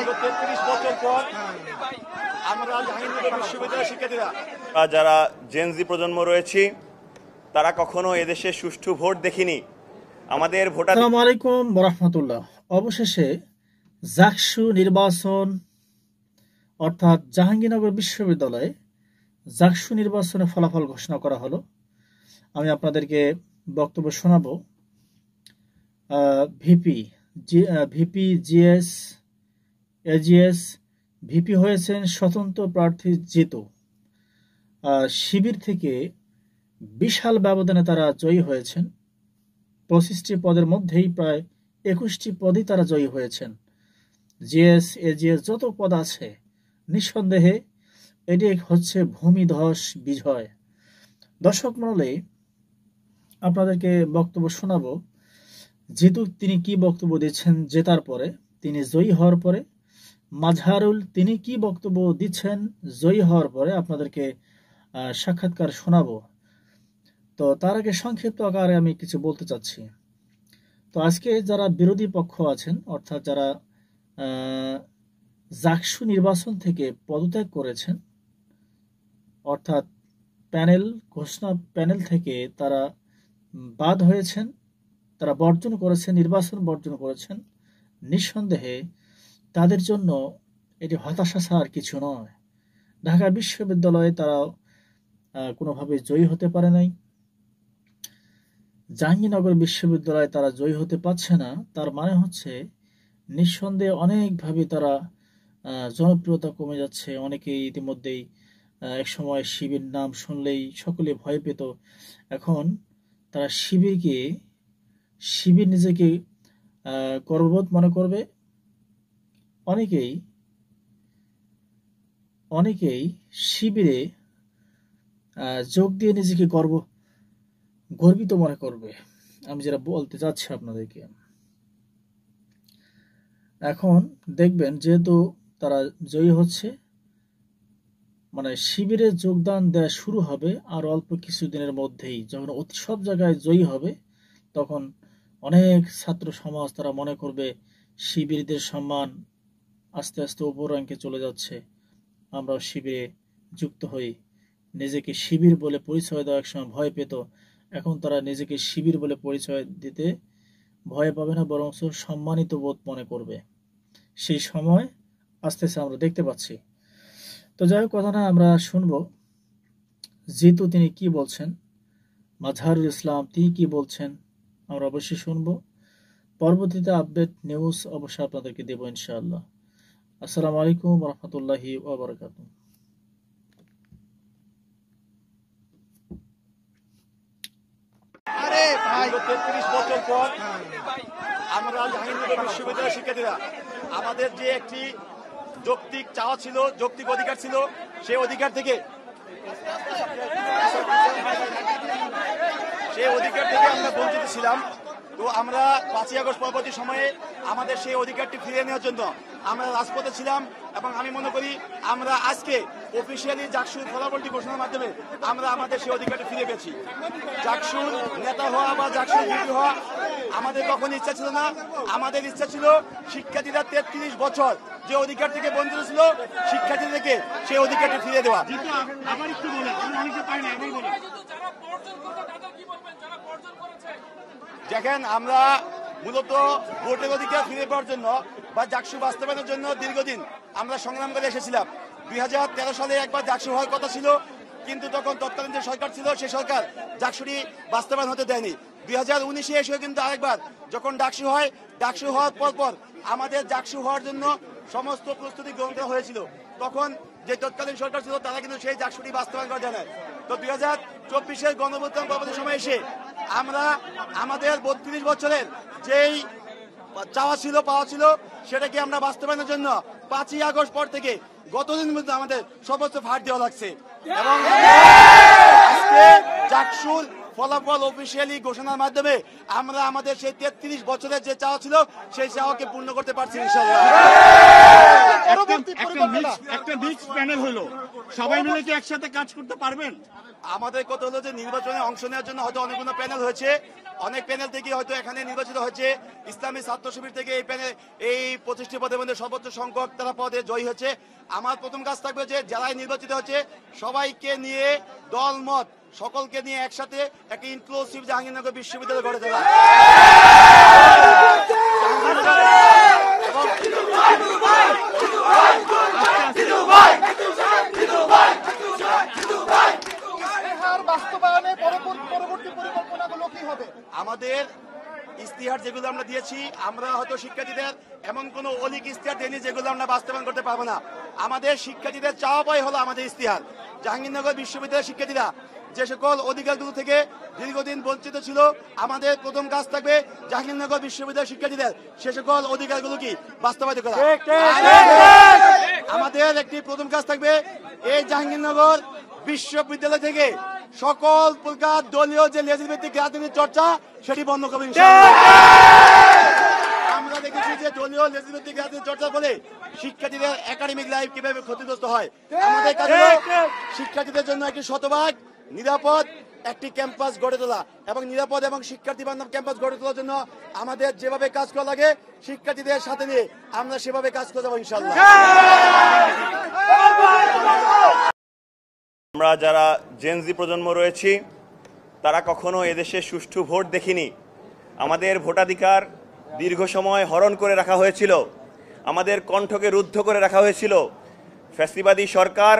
33 বছর পর আমরা জাহাঙ্গীরনগর বিশ্ববিদ্যালয়ের শিক্ষার্থীরা যারা জেনজি প্রজন্ম রয়েছি তারা কখনো এদেশে সুষ্ঠু ভোট দেখিনি। আমাদের ভোটার। আসসালামু আলাইকুম ওয়া রাহমাতুল্লাহ। অবশেষে জাকসু নির্বাচন অর্থাৎ জাহাঙ্গীরনগর বিশ্ববিদ্যালয়ে জাকসু নির্বাচনের ফলাফল ঘোষণা করা হলো। আমি আপনাদেরকে বক্তব্য শোনাবো। ভিপি জিএস এজিএস ভিপি হয়েছেন স্বতন্ত্র প্রার্থী জিতু। শিবির থেকে বিশাল ব্যবধানে তারা জয়ী হয়েছেন। 25টি পদের মধ্যেই প্রায় 21টি পদই তারা জয়ী হয়েছেন। জিএস এজিএস যত পদ আছে নিঃসন্দেহে এটি হচ্ছে ভূমিধস বিজয়। দর্শক মণ্ডলী, আপনাদেরকে বক্তব্য শোনাবো জিতু তিনি কি বক্তব্য দিচ্ছেন জেতার পরে, তিনি জয়ী হওয়ার পরে। মাজহারুল তিনি কি বক্তব্য দিচ্ছেন জয়ী হওয়ার পরে আপনাদেরকে সাক্ষাৎকার শোনাবো। তো তার আগে সংক্ষিপ্ত আকারে আমি কিছু বলতে চাচ্ছি। তো আজকে যারা বিরোধী পক্ষ আছেন অর্থাৎ যারা জাকসু নির্বাচন থেকে পদত্যাগ করেছেন অর্থাৎ ঘোষণা প্যানেল থেকে তারা বাদ হয়েছেন, তারা বর্জন করেছেন, নির্বাচন বর্জন করেছেন, নিঃসন্দেহে তাদের জন্য এটি হতাশা ছাড়া আর কিছু নয়। ঢাকা বিশ্ববিদ্যালয়ে তারা কোনোভাবে জয়ী হতে পারে নাই, জাহাঙ্গীরনগর বিশ্ববিদ্যালয়ে তারা জয়ী হতে পারছে না। তার মানে হচ্ছে নিঃসন্দেহে অনেকভাবে তারা জনপ্রিয়তা কমে যাচ্ছে। অনেকেই ইতিমধ্যেই একসময় শিবির নাম শুনলেই সকলে ভয় পেত, এখন তারা শিবির নিজেকে গর্ববোধ মনে করবে। অনেকেই শিবিরে যোগ দিয়ে নিজেকে গর্বিত মনে করবে। আমি যেটা বলতে চাচ্ছি আপনাদেরকে, এখন দেখবেন যেহেতু তারা জয়ী হচ্ছে, মানে শিবিরে যোগদান দেওয়া শুরু হবে আর অল্প কিছুদিনের মধ্যেই। যখন সব জায়গায় জয়ী হবে তখন অনেক ছাত্র সমাজ তারা মনে করবে শিবিরদের সম্মান আস্তে আস্তে উপর র্যাঙ্কে চলে যাচ্ছে, আমরাও শিবিরে যুক্ত হই। নিজেকে শিবির বলে পরিচয় দেওয়া একসময় ভয় পেত, এখন তারা নিজেকে শিবির বলে পরিচয় দিতে ভয় পাবে না, বরং সম্মানিত বোধ মনে করবে। সেই সময় আস্তে আস্তে আমরা দেখতে পাচ্ছি। তো যাই হোক, কথা না আমরা শুনবো জিতু তিনি কি বলছেন, মাজহারুল ইসলাম তিনি কি বলছেন আমরা অবশ্যই শুনবো। পরবর্তীতে আপডেট নিউজ অবশ্যই আপনাদেরকে দেবো ইনশাআল্লাহ। আসসালামু আলাইকুম ওয়া রাহমাতুল্লাহি ওয়া বারাকাতুহু। আরে ভাই 33 বছর পর আমরা জাহাঙ্গীরনগর বিশ্ববিদ্যালয়ের শিক্ষার্থীরা আমাদের যে একটি যৌক্তিক চাওয়া ছিল, যৌক্তিক অধিকার ছিল, সেই অধিকার থেকে আমরা বঞ্চিত ছিলাম। তো আমরা 5ই আগস্ট পরবর্তী সময়ে আমাদের সেই অধিকারটি ফিরিয়ে নেওয়ার জন্য আমরা রাজপথে ছিলাম এবং আমি মনে করি আমরা আজকে অফিসিয়ালি জাকসুর ফলাফলটি ঘোষণার মাধ্যমে আমরা আমাদের সেই অধিকারটি ফিরে পেয়েছি। জাকসুর নেতা হওয়া বা জাকসুর ভিপি হওয়া আমাদের কখনো ইচ্ছা ছিল না। আমাদের ইচ্ছা ছিল শিক্ষার্থীরা 33 বছর যে অধিকার থেকে বঞ্চিত ছিল শিক্ষার্থীদেরকে সেই অধিকারটি ফিরিয়ে দেওয়া। দেখেন, আমরা মূলত ভোটের অধিকার ফিরে পাওয়ার জন্য বা জাকসু বাস্তবায়নের জন্য দীর্ঘদিন আমরা সংগ্রাম করে এসেছিলাম। 2013 সালে একবার জাকসু হওয়ার কথা ছিল, কিন্তু তখন তৎকালীন যে সরকার ছিল সেই সরকার জাকসুটি বাস্তবায়ন হতে দেয়নি। 2019-এ এসেও কিন্তু আরেকবার যখন ডাকসু হয়, ডাকসু হওয়ার পর আমাদের জাকসু হওয়ার জন্য সমস্ত প্রস্তুতি গ্রহণ করা হয়েছিল। তখন যে তৎকালীন সরকার ছিল তারা কিন্তু সেই জাকসুটি বাস্তবায়ন করা যায় না। তো 2024-এর গণঅভ্যুত্থান পরবর্তী সময় এসে আমরা আমাদের 32 বছরের যেই চাওয়া ছিল পাওয়া ছিল সেটাকে আমরা বাস্তবায়নের জন্য 5ই আগস্ট পর থেকে গতদিন মধ্যে আমাদের সর্বোচ্চ ফাট দেওয়া লাগছে এবং আজকে জাকসুর ফলাফল অফিসিয়ালি ঘোষণার মাধ্যমে আমরা আমাদের সেই 33 বছরের যে চাওয়া ছিল সেই চাওয়াকে পূর্ণ করতে পারছি ইনশাআল্লাহ। পরবর্তী একটা পরিকল্পনা একটা মিক্স প্যানেল হলো, সবাই মিলে কি একসাথে কাজ করতে পারবেন? আমাদের কথা হলো যে নির্বাচনে অংশ নেওয়ার জন্য হয়তো অনেকগুলো প্যানেল হয়েছে, অনেক প্যানেল থেকে হয়তো এখানে নির্বাচিত হয়েছে। ইসলামী ছাত্র শিবির থেকে এই প্যানেল এই 25টি পদের মধ্যে সর্বোচ্চ সংখ্যক তারা পদে জয়ী হয়েছে। আমার প্রথম কাজ থাকবে যে যারাই নির্বাচিত হচ্ছে সবাইকে নিয়ে দলমত সকলকে নিয়ে একসাথে একটা ইনক্লুসিভ জাহাঙ্গীরনগর বিশ্ববিদ্যালয় গড়ে তোলা। ইহার বাস্তবায়নে পরবর্তী পরিকল্পনাগুলো কি হবে? আমাদের ইস্তিহার যেগুলো আমরা দিয়েছি, আমরা হয়তো শিক্ষার্থীদের এমন কোন অলিক ইস্তিহার দেয়নি যেগুলো আমরা বাস্তবায়ন করতে পারবো না। আমাদের শিক্ষার্থীদের চাওয়া পাই হলো আমাদের ইস্তিহার। জাহাঙ্গীরনগর বিশ্ববিদ্যালয়ের শিক্ষার্থীরা যে সকল অধিকারগুলো থেকে দীর্ঘদিন বঞ্চিত ছিল, আমাদের প্রথম কাজ থাকবে জাহাঙ্গীরনগর বিশ্ববিদ্যালয়ের শিক্ষার্থীদের সে সকল অধিকারগুলো কি বাস্তবায়িত করা। আমাদের একটি প্রথম কাজ থাকবে এই জাহাঙ্গীরনগর বিশ্ববিদ্যালয় থেকে সকল প্রকার দলীয় যে লেজভিত্তিক রাজনীতির চর্চা সেটি বন্ধ করবে ইনশাআল্লাহ। আমরা দেখেছি যে দলীয় লেজভিত্তিক রাজনীতির চর্চার ফলে শিক্ষার্থীদের একাডেমিক লাইফ কিভাবে ক্ষতিগ্রস্ত হয়। আমাদের কাজ হলো শিক্ষার্থীদের জন্য একটি শতভাগ নিরাপদ একটি ক্যাম্পাস গড়ে তোলা এবং নিরাপদ এবং শিক্ষার্থী বান্ধব ক্যাম্পাস গড়ে তোলার জন্য আমাদের যেভাবে কাজ করা লাগে শিক্ষার্থীদের সাথে নিয়ে আমরা সেভাবে কাজ করে যাবো ইনশাআল্লাহ। আমরা যারা জেনজি প্রজন্ম রয়েছি তারা কখনো এদেশে সুষ্ঠু ভোট দেখিনি। আমাদের ভোটাধিকার দীর্ঘ সময় হরণ করে রাখা হয়েছিল, আমাদের কণ্ঠকে রুদ্ধ করে রাখা হয়েছিল। ফ্যাসিবাদী সরকার,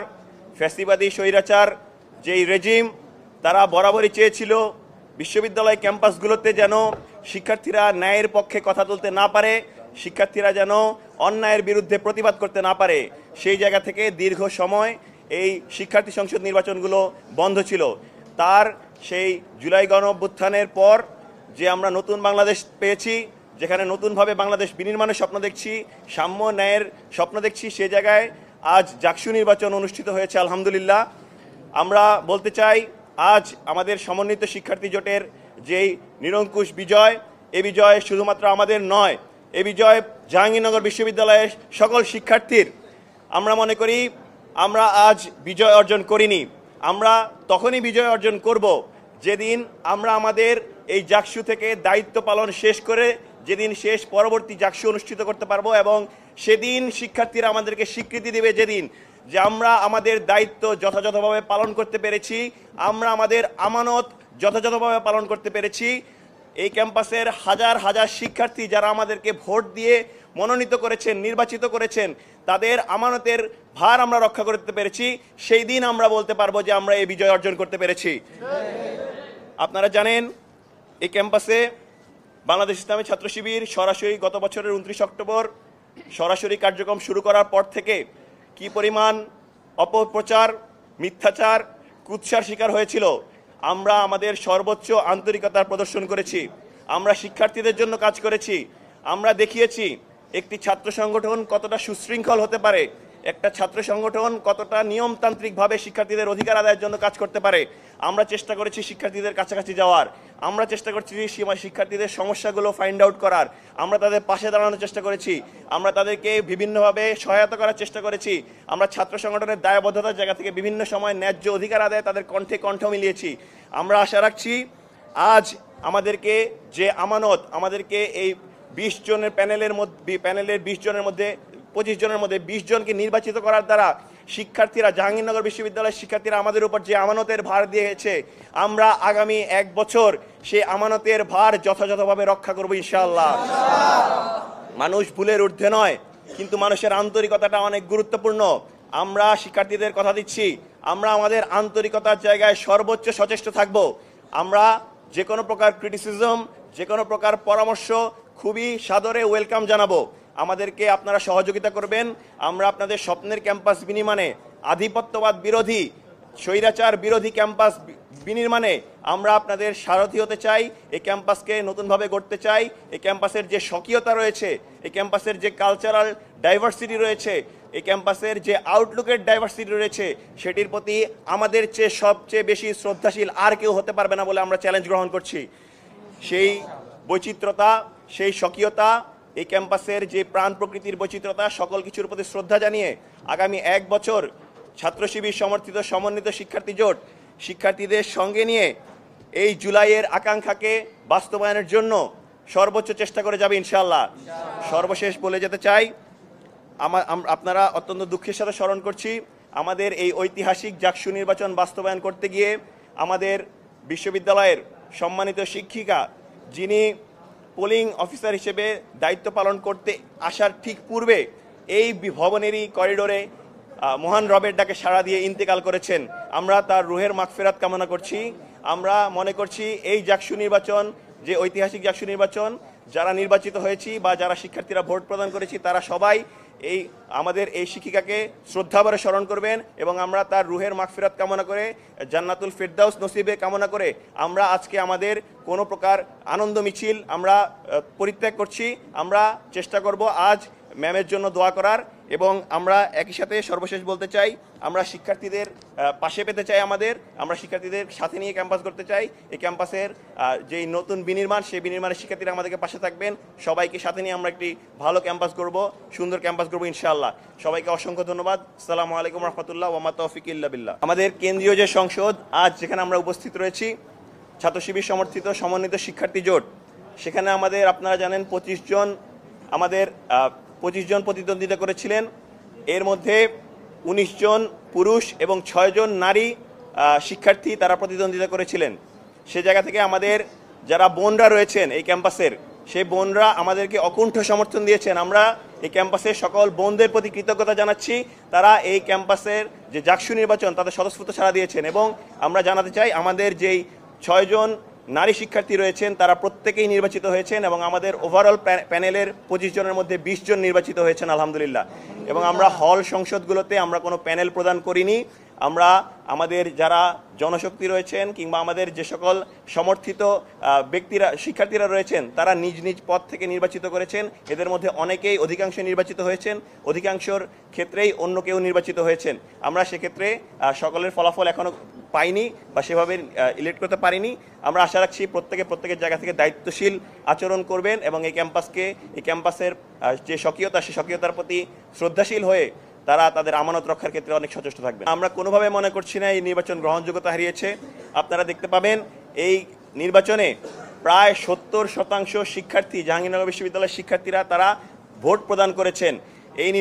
ফ্যাসিবাদী স্বৈরাচার যেই রেজিম, তারা বরাবরই চেয়েছিল বিশ্ববিদ্যালয় ক্যাম্পাসগুলোতে যেন শিক্ষার্থীরা ন্যায়ের পক্ষে কথা তুলতে না পারে, শিক্ষার্থীরা যেন অন্যায়ের বিরুদ্ধে প্রতিবাদ করতে না পারে। সেই জায়গা থেকে দীর্ঘ সময় এই শিক্ষার্থী সংসদ নির্বাচনগুলো বন্ধ ছিল। তার সেই জুলাই গণ অভ্যুত্থানের পর যে আমরা নতুন বাংলাদেশ পেয়েছি, যেখানে নতুনভাবে বাংলাদেশ বিনির্মাণের স্বপ্ন দেখছি, সাম্য ন্যায়ের স্বপ্ন দেখছি, সে জায়গায় আজ জাকসু নির্বাচন অনুষ্ঠিত হয়েছে আলহামদুলিল্লাহ। আমরা বলতে চাই আজ আমাদের সমন্বিত শিক্ষার্থী জোটের যেই নিরঙ্কুশ বিজয়, এ বিজয় শুধুমাত্র আমাদের নয়, এ বিজয় জাহাঙ্গীরনগর বিশ্ববিদ্যালয়ের সকল শিক্ষার্থীর। আমরা মনে করি আমরা আজ বিজয় অর্জন করিনি, আমরা তখনই বিজয় অর্জন করব যেদিন আমরা আমাদের এই জাকসু থেকে দায়িত্ব পালন শেষ করে যেদিন শেষ পরবর্তী জাকসু অনুষ্ঠিত করতে পারবো, এবং সেদিন শিক্ষার্থীরা আমাদেরকে স্বীকৃতি দেবে যেদিন যে আমরা আমাদের দায়িত্ব যথাযথভাবে পালন করতে পেরেছি, আমরা আমাদের আমানত যথাযথভাবে পালন করতে পেরেছি। এই ক্যাম্পাসের হাজার হাজার শিক্ষার্থী যারা আমাদেরকে ভোট দিয়ে মনোনীত করেছেন, নির্বাচিত করেছেন, তাদের আমানতের ভার আমরা রক্ষা করতে পেরেছি। সেই দিন আমরা বলতে পারবো যে আমরা এই বিজয় অর্জন করতে পেরেছি। আপনারা জানেন এই ক্যাম্পাসে বাংলাদেশ ইসলামী ছাত্র শিবির সরাসরি গত বছরের 29 অক্টোবর সরাসরি কার্যক্রম শুরু করার পর থেকে কি পরিমাণ অপপ্রচার, মিথ্যাচার, কুৎসার শিকার হয়েছিল। আমরা আমাদের সর্বোচ্চ আন্তরিকতার প্রদর্শন করেছি, আমরা শিক্ষার্থীদের জন্য কাজ করেছি, আমরা দেখিয়েছি একটি ছাত্র সংগঠন কতটা সুশৃঙ্খল হতে পারে, একটা ছাত্র সংগঠন কতটা নিয়মতান্ত্রিকভাবে শিক্ষার্থীদের অধিকার আদায়ের জন্য কাজ করতে পারে। আমরা চেষ্টা করেছি শিক্ষার্থীদের কাছাকাছি যাওয়ার, আমরা চেষ্টা করছি শিক্ষার্থীদের সমস্যাগুলো ফাইন্ড আউট করার, আমরা তাদের পাশে দাঁড়ানোর চেষ্টা করেছি, আমরা তাদেরকে বিভিন্নভাবে সহায়তা করার চেষ্টা করেছি। আমরা ছাত্র সংগঠনের দায়বদ্ধতার জায়গা থেকে বিভিন্ন সময় ন্যায্য অধিকার আদায়ে তাদের কণ্ঠে কণ্ঠ মিলিয়েছি। আমরা আশা রাখছি আজ আমাদেরকে যে আমানত, আমাদেরকে এই 20 জনের প্যানেলের 20 জনের মধ্যে 25 জনের মধ্যে 20 জনকে নির্বাচিত করার দ্বারা শিক্ষার্থীরা, জাহাঙ্গীরনগর বিশ্ববিদ্যালয়ের শিক্ষার্থীরা আমাদের উপর যে আমানতের ভার দিয়েছে, আমরা আগামী 1 বছর সেই আমানতের ভার যথাযথভাবে রক্ষা করব ইনশাআল্লাহ। মানুষ ভুলের ঊর্ধ্বে নয়, কিন্তু মানুষের আন্তরিকতাটা অনেক গুরুত্বপূর্ণ। আমরা শিক্ষার্থীদের কথা দিচ্ছি, আমরা আমাদের আন্তরিকতার জায়গায় সর্বোচ্চ সচেষ্ট থাকব। আমরা যে কোনো প্রকার ক্রিটিসিজম, যে কোনো প্রকার পরামর্শ খুবই সাদরে ওয়েলকাম জানাবো। আমাদেরকে আপনারা সহযোগিতা করবেন। আমরা আপনাদের স্বপ্নের ক্যাম্পাস বিনির্মাণে, আধিপত্যবাদ বিরোধী, স্বৈরাচার বিরোধী ক্যাম্পাস বিনির্মাণে আমরা আপনাদের সারথি হতে চাই। এই ক্যাম্পাসকে নতুনভাবে গড়তে চাই। এই ক্যাম্পাসের যে স্বকীয়তা রয়েছে, এই ক্যাম্পাসের যে কালচারাল ডাইভার্সিটি রয়েছে, এই ক্যাম্পাসের যে আউটলুকের ডাইভার্সিটি রয়েছে, সেটির প্রতি আমাদের চেয়ে সবচেয়ে বেশি শ্রদ্ধাশীল আর কেউ হতে পারবে না বলে আমরা চ্যালেঞ্জ গ্রহণ করছি। সেই বৈচিত্র্যতা, সেই স্বকীয়তা এই ক্যাম্পাসের যে প্রাণ প্রকৃতির বৈচিত্র্যতা সকল কিছুর প্রতি শ্রদ্ধা জানিয়ে আগামী 1 বছর ছাত্র শিবির সমর্থিত সমন্বিত শিক্ষার্থী জোট শিক্ষার্থীদের সঙ্গে নিয়ে এই জুলাইয়ের আকাঙ্ক্ষাকে বাস্তবায়নের জন্য সর্বোচ্চ চেষ্টা করে যাবে ইনশাআল্লাহ। সর্বশেষ বলে যেতে চাই, আপনারা অত্যন্ত দুঃখের সাথে স্মরণ করছি আমাদের এই ঐতিহাসিক জাকসু নির্বাচন বাস্তবায়ন করতে গিয়ে আমাদের বিশ্ববিদ্যালয়ের সম্মানিত শিক্ষিকা যিনি পোলিং অফিসার হিসেবে দায়িত্ব পালন করতে আসার ঠিক পূর্বে এই ভবনেরই করিডোরে মহান রবের ডাকে সাড়া দিয়ে ইন্তেকাল করেছেন। আমরা তার রুহের মাগফিরাত কামনা করছি। আমরা মনে করছি এই জাকসু নির্বাচন, যে ঐতিহাসিক জাকসু নির্বাচন, যারা নির্বাচিত হয়েছি বা যারা শিক্ষার্থীরা ভোট প্রদান করেছি তারা সবাই আমাদের এই শিক্ষিকাকে শ্রদ্ধাভরে স্মরণ করবেন এবং আমরা তার রুহের মাগফিরাত কামনা করে জান্নাতুল ফিরদাউস নসিবে কামনা করে আমরা আজকে আমাদের কোনো প্রকার আনন্দ মিছিল আমরা পরিত্যাগ করছি। আমরা চেষ্টা করব আজ ম্যামের জন্য দোয়া করার এবং আমরা একই সাথে সর্বশেষ বলতে চাই আমরা শিক্ষার্থীদের পাশে পেতে চাই, আমরা শিক্ষার্থীদের সাথে নিয়ে ক্যাম্পাস করতে চাই। এই ক্যাম্পাসের যেই নতুন বিনির্মাণ, সেই বিনির্মাণের শিক্ষার্থীরা আমাদেরকে পাশে থাকবেন। সবাইকে সাথে নিয়ে আমরা একটি ভালো ক্যাম্পাস করব, সুন্দর ক্যাম্পাস করব ইনশাআল্লাহ। সবাইকে অসংখ্য ধন্যবাদ। আসসালামু আলাইকুম রহমতুল্লাহ ওয়া মা তৌফিক ইল্লা বিল্লাহ। আমাদের কেন্দ্রীয় যে সংসদ আজ যেখানে আমরা উপস্থিত রয়েছি ছাত্র শিবির সমর্থিত সমন্বিত শিক্ষার্থী জোট, সেখানে আমাদের আপনারা জানেন 25 জন প্রতিদ্বন্দ্বিতা করেছিলেন। এর মধ্যে 19 জন পুরুষ এবং 6 জন নারী শিক্ষার্থী তারা প্রতিদ্বন্দ্বিতা করেছিলেন। সে জায়গা থেকে আমাদের যারা বোনরা রয়েছেন এই ক্যাম্পাসের, সেই বোনরা আমাদেরকে অকুণ্ঠ সমর্থন দিয়েছেন। আমরা এই ক্যাম্পাসের সকল বোনদের প্রতি কৃতজ্ঞতা জানাচ্ছি। তারা এই ক্যাম্পাসের যে জাকসু নির্বাচন তাতে স্বতঃস্ফূর্ত সাড়া দিয়েছেন এবং আমরা জানাতে চাই আমাদের যেই 6 জন নারী শিক্ষার্থী রয়েছেন তারা প্রত্যেকেই নির্বাচিত হয়েছেন এবং আমাদের ওভারঅল প্যানেলের 25 জনের মধ্যে 20 জন নির্বাচিত হয়েছেন আলহামদুলিল্লাহ। এবং আমরা হল সংসদগুলোতে আমরা কোনো প্যানেল প্রদান করিনি। আমরা আমাদের যারা জনশক্তি রয়েছেন কিংবা আমাদের যে সকল সমর্থিত ব্যক্তিরা শিক্ষার্থীরা রয়েছেন তারা নিজ নিজ পদ থেকে নির্বাচিত করেছেন। এদের মধ্যে অনেকেই অধিকাংশ নির্বাচিত হয়েছেন, অধিকাংশর ক্ষেত্রেই অন্য কেউ নির্বাচিত হয়েছেন। আমরা সেক্ষেত্রে সকলের ফলাফল এখনও পাইনি বা সেভাবে ইলেক্ট করতে পারিনি। আমরা আশা রাখছি প্রত্যেকের জায়গা থেকে দায়িত্বশীল আচরণ করবেন এবং এই ক্যাম্পাসের যে স্বকীয়তা, সেই স্বকীয়তার প্রতি শ্রদ্ধাশীল হয়ে তারা তাদের আমানত রক্ষার ক্ষেত্রে অনেক সচেষ্ট থাকবে। আমরা কোনোভাবে মনে করছি না এই নির্বাচন গ্রহণযোগ্যতা হারিয়েছে। আপনারা দেখতে পাবেন এই নির্বাচনে প্রায় 70% শিক্ষার্থী, জাহাঙ্গীরনগর বিশ্ববিদ্যালয়ের শিক্ষার্থীরা তারা ভোট প্রদান করেছেন। এই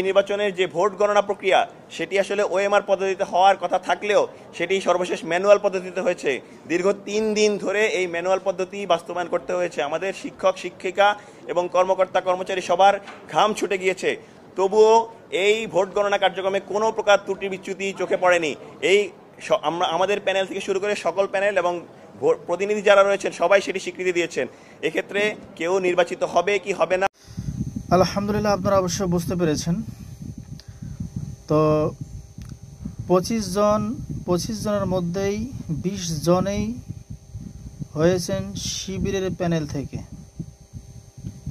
নির্বাচনের যে ভোট গণনা প্রক্রিয়া সেটি আসলে ওএমআর পদ্ধতিতে হওয়ার কথা থাকলেও সেটি সর্বশেষ ম্যানুয়াল পদ্ধতিতে হয়েছে। দীর্ঘ 3 দিন ধরে এই ম্যানুয়াল পদ্ধতি বাস্তবায়ন করতে হয়েছে। আমাদের শিক্ষক শিক্ষিকা এবং কর্মকর্তা কর্মচারী সবার ঘাম ছুটে গিয়েছে, তবুও এই ভোট গণনা কার্যক্রমে কোনো প্রকার ত্রুটি বিচ্যুতি চোখে পড়েনি। আমাদের প্যানেল থেকে শুরু করে সকল প্যানেল এবং প্রতিনিধি যারা রয়েছেন সবাই সেটি স্বীকৃতি দিয়েছেন। এক্ষেত্রে কেউ নির্বাচিত হবে কি হবে না আলহামদুলিল্লাহ আপনারা অবশ্যই বুঝতে পেরেছেন। তো 25 জনের মধ্যেই 20 জনেই হয়েছেন শিবিরের প্যানেল থেকে।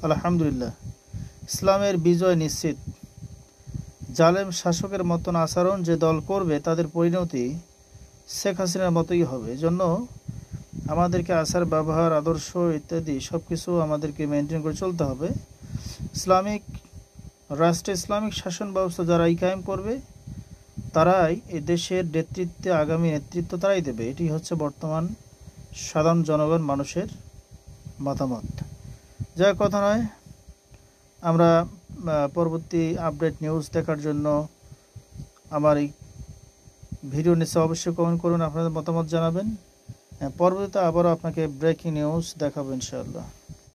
আলহামদুলিল্লাহ, ইসলামের বিজয় নিশ্চিত। জালেম শাসকের মতন আচরণ যে দল করবে তাদের পরিণতি শেখ হাসিনার মতোই হবে। এজন্য আমাদেরকে আচার ব্যবহার আদর্শ ইত্যাদি সব কিছু আমাদেরকে মেনটেন করে চলতে হবে। ইসলামিক রাষ্ট্রে ইসলামিক শাসন ব্যবস্থা যারাই কায়েম করবে তারাই এই দেশের নেতৃত্বে আগামী নেতৃত্ব তারাই দেবে। এটি হচ্ছে বর্তমান সাধারণ জনগণ মানুষের মতামত। যা কথা নয়, আমরা পরবর্তী আপডেট নিউজ দেখার জন্য আমার এই ভিডিও নিচে অবশ্যই কমেন্ট করুন, আপনাদের মতামত জানাবেন। পরবর্তীতে আবারও আপনাকে ব্রেকিং নিউজ দেখাবো ইনশাআল্লাহ।